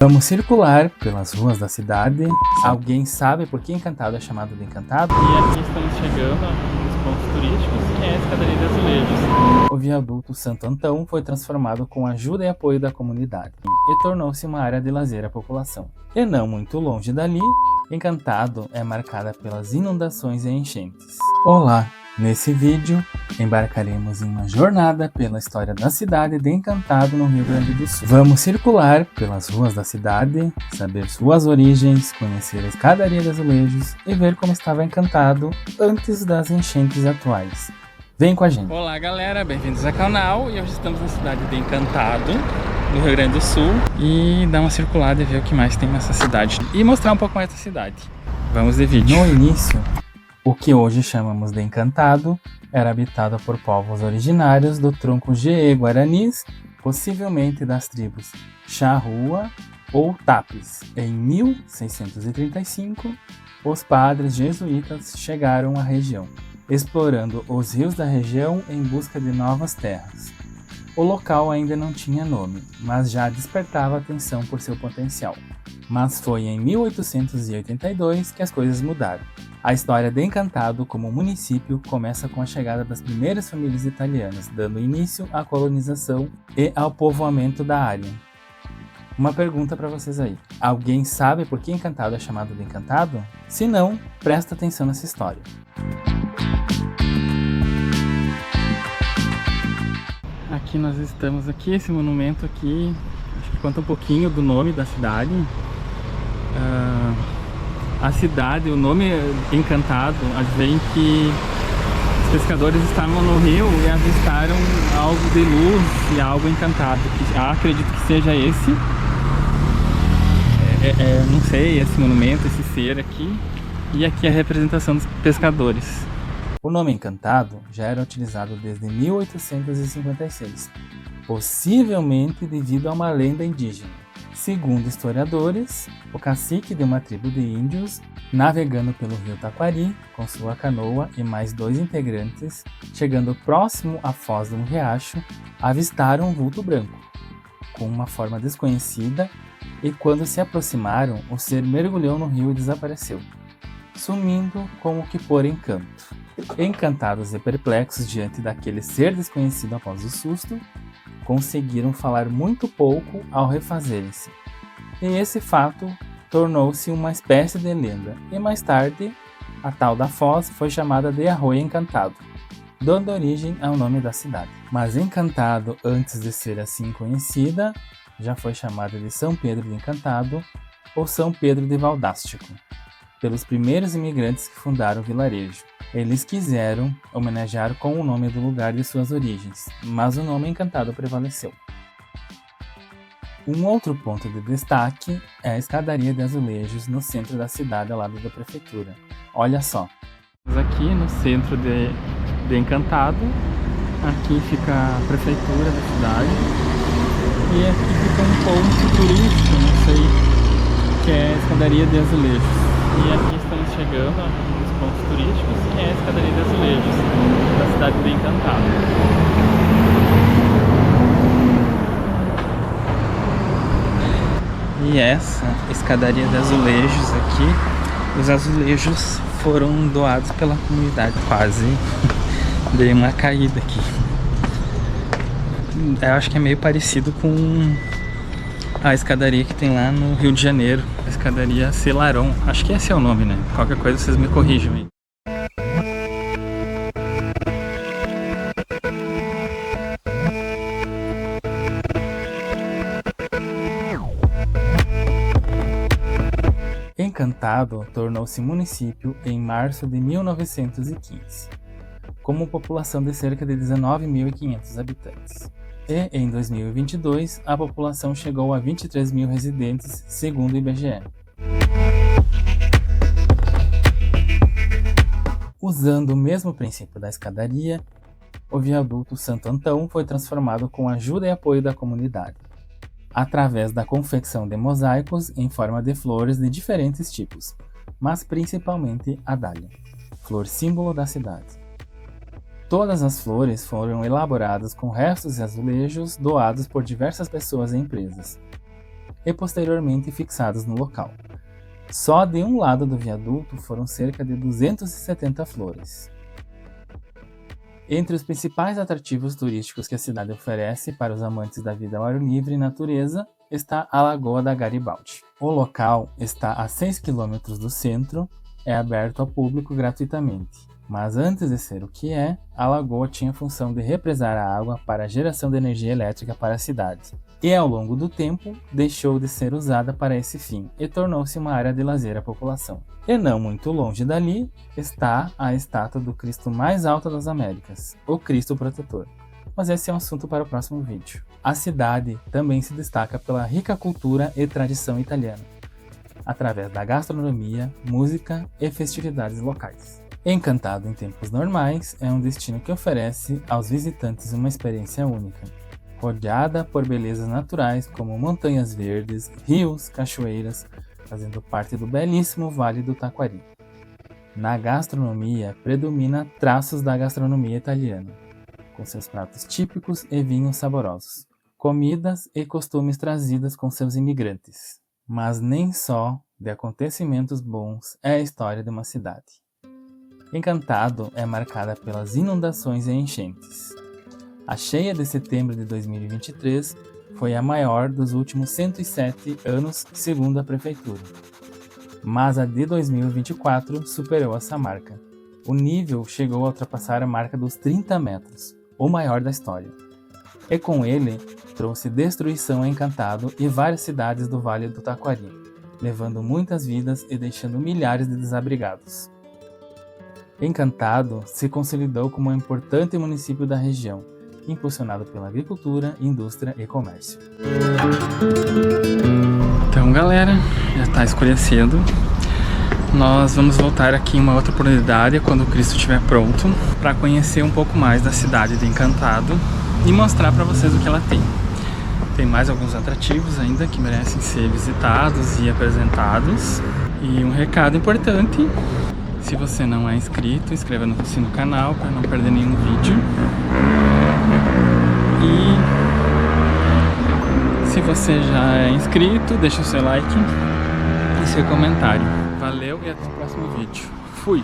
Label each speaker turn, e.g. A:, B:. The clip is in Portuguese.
A: Vamos circular pelas ruas da cidade. Alguém sabe por que Encantado é chamado de Encantado?
B: E aqui estamos chegando nos pontos turísticos, que é a Escadaria de Azulejos.
A: O viaduto Santo Antão foi transformado com a ajuda e apoio da comunidade e tornou-se uma área de lazer à população. E não muito longe dali, Encantado é marcada pelas inundações e enchentes. Olá! Nesse vídeo, embarcaremos em uma jornada pela história da cidade de Encantado, no Rio Grande do Sul. Vamos circular pelas ruas da cidade, saber suas origens, conhecer a Escadaria de Azulejos e ver como estava Encantado antes das enchentes atuais. Vem com a gente!
B: Olá galera, bem-vindos ao canal e hoje estamos na cidade de Encantado, no Rio Grande do Sul, e dar uma circulada e ver o que mais tem nessa cidade e mostrar um pouco mais da cidade. Vamos de vídeo.
A: No início, o que hoje chamamos de Encantado era habitado por povos originários do tronco Jeê Guaranis, possivelmente das tribos Charrua ou Tapes. Em 1635, os padres jesuítas chegaram à região, explorando os rios da região em busca de novas terras. O local ainda não tinha nome, mas já despertava atenção por seu potencial. Mas foi em 1882 que as coisas mudaram. A história de Encantado como município começa com a chegada das primeiras famílias italianas, dando início à colonização e ao povoamento da área. Uma pergunta para vocês aí. Alguém sabe por que Encantado é chamado de Encantado? Se não, presta atenção nessa história.
B: Aqui nós estamos esse monumento aqui, acho que conta um pouquinho do nome da cidade. A cidade, o nome Encantado, vem que os pescadores estavam no rio e avistaram algo de luz e algo encantado. Acredito que seja esse, não sei, esse monumento, esse ser aqui. E aqui a representação dos pescadores.
A: O nome Encantado já era utilizado desde 1856, possivelmente devido a uma lenda indígena. Segundo historiadores, o cacique de uma tribo de índios, navegando pelo rio Taquari com sua canoa e mais 2 integrantes, chegando próximo à foz de um riacho, avistaram um vulto branco, com uma forma desconhecida, e quando se aproximaram, o ser mergulhou no rio e desapareceu, sumindo como que por encanto. Encantados e perplexos diante daquele ser desconhecido após o susto, conseguiram falar muito pouco ao refazerem-se. E esse fato tornou-se uma espécie de lenda, e mais tarde, a tal da foz foi chamada de Arroio Encantado, dando origem ao nome da cidade. Mas Encantado, antes de ser assim conhecida, já foi chamada de São Pedro de Encantado ou São Pedro de Valdástico, pelos primeiros imigrantes que fundaram o vilarejo. Eles quiseram homenagear com o nome do lugar de suas origens, mas o nome Encantado prevaleceu. Um outro ponto de destaque é a Escadaria de Azulejos no centro da cidade, ao lado da prefeitura. Olha só!
B: Aqui no centro de Encantado, aqui fica a prefeitura da cidade e aqui fica um ponto turístico, não sei, que é a Escadaria de Azulejos. E aqui estamos chegando nos pontos turísticos, que é a Escadaria de Azulejos, da cidade de Encantado. E essa Escadaria de Azulejos aqui, os azulejos foram doados pela comunidade. Quase dei uma caída aqui. Eu acho que é meio parecido com a escadaria que tem lá no Rio de Janeiro, a Escadaria Selarón. Acho que esse é o nome, né? Qualquer coisa vocês me corrijam aí.
A: Encantado tornou-se município em março de 1915, com uma população de cerca de 19.500 habitantes. E em 2022, a população chegou a 23 mil residentes, segundo o IBGE. Usando o mesmo princípio da escadaria, o viaduto Santo Antão foi transformado com a ajuda e apoio da comunidade, através da confecção de mosaicos em forma de flores de diferentes tipos, mas principalmente a dália, flor símbolo da cidade. Todas as flores foram elaboradas com restos de azulejos doados por diversas pessoas e empresas. e posteriormente fixados no local. Só de um lado do viaduto foram cerca de 270 flores. Entre os principais atrativos turísticos que a cidade oferece para os amantes da vida ao ar livre e natureza está a Lagoa da Garibaldi. O local está a 6 km do centro, é aberto ao público gratuitamente. Mas antes de ser o que é, a lagoa tinha a função de represar a água para a geração de energia elétrica para a cidade. E ao longo do tempo, deixou de ser usada para esse fim e tornou-se uma área de lazer à população. E não muito longe dali está a estátua do Cristo mais alta das Américas, o Cristo Protetor. Mas esse é um assunto para o próximo vídeo. A cidade também se destaca pela rica cultura e tradição italiana, através da gastronomia, música e festividades locais. Encantado em tempos normais é um destino que oferece aos visitantes uma experiência única, rodeada por belezas naturais como montanhas verdes, rios, cachoeiras, fazendo parte do belíssimo Vale do Taquari. Na gastronomia, predomina traços da gastronomia italiana, com seus pratos típicos e vinhos saborosos, comidas e costumes trazidas com seus imigrantes. Mas nem só de acontecimentos bons é a história de uma cidade. Encantado é marcada pelas inundações e enchentes. A cheia de setembro de 2023 foi a maior dos últimos 107 anos, segundo a prefeitura. Mas a de 2024 superou essa marca. O nível chegou a ultrapassar a marca dos 30 metros, o maior da história. E com ele, trouxe destruição a Encantado e várias cidades do Vale do Taquari, levando muitas vidas e deixando milhares de desabrigados. Encantado se consolidou como um importante município da região, impulsionado pela agricultura, indústria e comércio.
B: Então, galera, já está escurecendo. Nós vamos voltar aqui em uma outra oportunidade, quando o Cristo estiver pronto, para conhecer um pouco mais da cidade de Encantado e mostrar para vocês o que ela tem. Tem mais alguns atrativos ainda que merecem ser visitados e apresentados. E um recado importante: se você não é inscrito, inscreva-se no canal para não perder nenhum vídeo. E se você já é inscrito, deixa o seu like e seu comentário. Valeu e até o próximo vídeo. Fui!